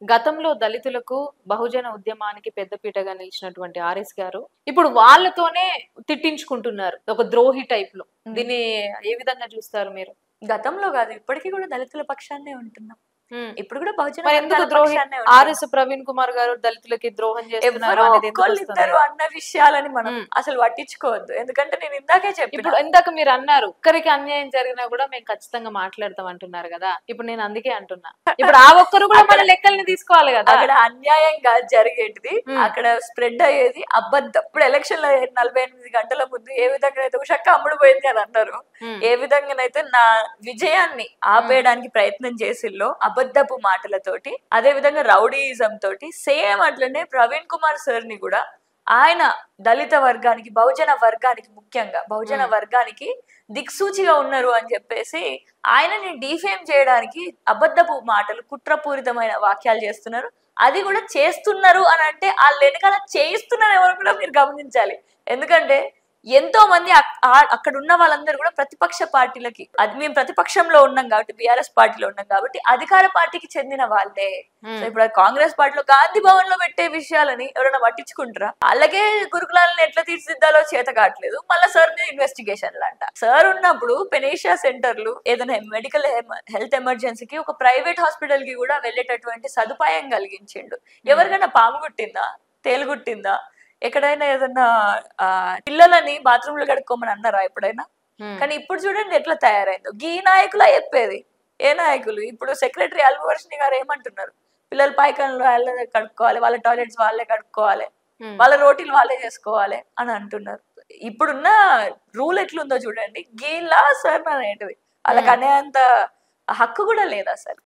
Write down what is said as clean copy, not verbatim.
గతంలో దళితులకు బహుజన ఉద్యమానికి పెద్దపీటగా నిలిచినటువంటి ఆర్ఎస్ గారు ఇప్పుడు వాళ్ళతోనే తిట్టించుకుంటున్నారు ఒక ద్రోహి టైప్ లో. దీన్ని ఏ విధంగా చూస్తారు మీరు? గతంలో కాదు, ఇప్పటికీ కూడా దళితుల పక్షాన్నే ఉంటున్నాం. ఇప్పుడు కూడా బహుజన మరి ఎందుకు వర్గాల ద్రోహి పక్షాన్నే ఉంటున్నాం. ఆర్ఎస్ ప్రవీణ్ కుమార్ గారు దళితులకి ద్రోహం చేస్తున్నారు ఎవరో అనేది ఎందుకు ఒక్కళ్ళిద్దరు వస్తుంది? అన్న విషయాలని మనం అసలు పట్టించుకోవద్దు. ఎందుకంటే నేను ఇందాకే చెప్పిన, ఇప్పుడు ఇందాక మీరు అన్నారు ఒక్కరికి అన్యాయం జరిగినా కూడా మేము ఖచ్చితంగా మాట్లాడతాం అంటున్నారు కదా. ఇప్పుడు నేను అందుకే అంటున్నా, ఇప్పుడు ఆ ఒక్కరు కూడా మన లెక్కల్ని తీసుకోవాలి కదా. అక్కడ అన్యాయంగా జరిగేటిది, అక్కడ స్ప్రెడ్ అయ్యేది అబద్ధం. ఇప్పుడు ఎలక్షన్ లో 48 గంటల ముందు ఏ విధంగా అయితే ఉషక్క అమ్ముడు పోయింది అని అన్నారు, ఏ విధంగానైతే నా విజయాన్ని ఆపేయడానికి ప్రయత్నం చేసిల్లో అబద్ధపు మాటలతోటి, అదే విధంగా రౌడీయిజం తోటి, సేమ్ అట్లనే ప్రవీణ్ కుమార్ సార్ ని కూడా ఆయన దళిత వర్గానికి, బహుజన వర్గానికి, ముఖ్యంగా బహుజన వర్గానికి దిక్సూచిగా ఉన్నారు అని చెప్పేసి ఆయనని డిఫేమ్ చేయడానికి అబద్ధపు మాటలు, కుట్రపూరితమైన వాక్యాలు చేస్తున్నారు. అది కూడా చేస్తున్నారు అని అంటే వాళ్ళు వెనకాల చేయిస్తున్నారు ఎవరు కూడా మీరు గమనించాలి. ఎందుకంటే ఎంతో మంది అక్కడ ఉన్న వాళ్ళందరూ కూడా ప్రతిపక్ష పార్టీలకి, అది మేము ప్రతిపక్షంలో ఉన్నాం కాబట్టి, బిఆర్ఎస్ పార్టీలో ఉన్నాం కాబట్టి అధికార పార్టీకి చెందిన వాళ్ళే. సో ఇప్పుడు కాంగ్రెస్ పార్టీలో గాంధీ భవన్ లో పెట్టే విషయాలని ఎవరైనా పట్టించుకుంటారా? అలాగే గురుకులాలను ఎట్లా తీర్చిదిద్దాలో చేత కావట్లేదు, మళ్ళీ సార్ మీద ఇన్వెస్టిగేషన్లు అంట. సార్ ఉన్నప్పుడు పెనేషియా సెంటర్లు, ఏదైనా మెడికల్ హెల్త్ ఎమర్జెన్సీకి ఒక ప్రైవేట్ హాస్పిటల్ కి కూడా వెళ్ళేటటువంటి సదుపాయం కలిగించిండు. ఎవరికైనా పాము గుట్టిందా, తేలు గుట్టిందా, ఎక్కడైనా ఏదన్నా పిల్లలని బాత్రూమ్ లో కడుక్కోమని అన్నారా ఎప్పుడైనా? కానీ ఇప్పుడు చూడండి ఎట్లా తయారైందో. ఈ నాయకులా చెప్పేది, ఏ నాయకులు? ఇప్పుడు సెక్రటరీ అల్వవర్షిని గారు ఏమంటున్నారు, పిల్లలు పాయికాన్లు వాళ్ళే కడుక్కోవాలి, వాళ్ళ టాయిలెట్స్ వాళ్ళే కడుక్కోవాలి, వాళ్ళ రోటీలు వాళ్ళే చేసుకోవాలి అని అంటున్నారు. ఇప్పుడున్న రూల్ ఎట్లుందో చూడండి, గీలా సార్ అనేటివి వాళ్ళకి అనేంత హక్కు కూడా లేదు అసలు.